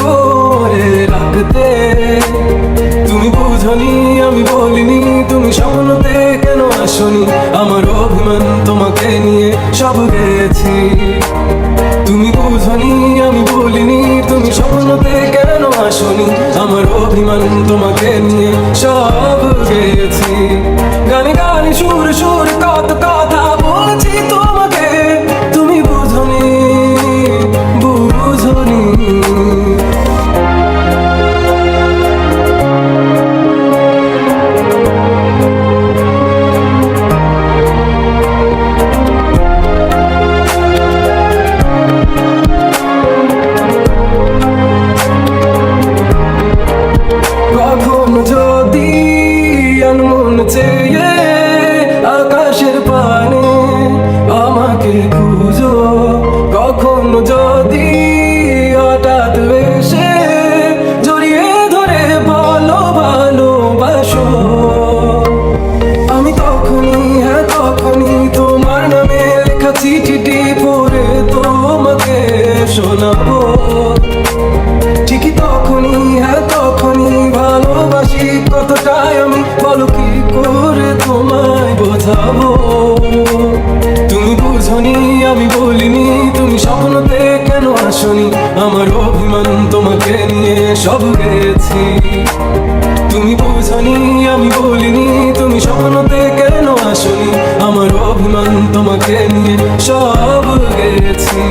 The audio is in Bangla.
করে রাখতে। তুমি বুঝনি আমি বলিনি, তুমি স্বপ্নতে কেন আসনি, আমার অভিমান তোমাকে নিয়ে সব গেছি। তুমি বুঝনি আমি বলিনি, তুমি স্বপ্নতে কেন আসনি, আমার অভিমান তোমাকে নিয়ে সব গেছি। গানে গানে সুর সুর কত কথা বলছি তোমাকে, তুমি বুঝনি বুঝনি। কখন যদি আনমন চেয়ে আকাশের পানে আমাকে খুঁজো, কখন যদি হঠাৎ এসে জড়িয়ে ধরে বলো ভালোবাসো, আমি তখনই হ্যাঁ তখনই তোমার নামে লেখা চিঠিটি পড়ে তোমাকে শোনাবো। ঠিকই তখনই হ্যাঁ তখনই ভালোবাসি কতটাই আমি, বলো কি করে তোমায় বোঝাবো। তুমি বুঝনি আমি বলিনি, তুমি স্বপ্নতে কেন আসনি, আমার অভিমান তোমাকে নিয়ে সব গেছি। তুমি বুঝনি আমি বলিনি, তুমি স্বপ্নতে কেন আসনি, আমার অভিমান তোমাকে নিয়ে সব গেছি।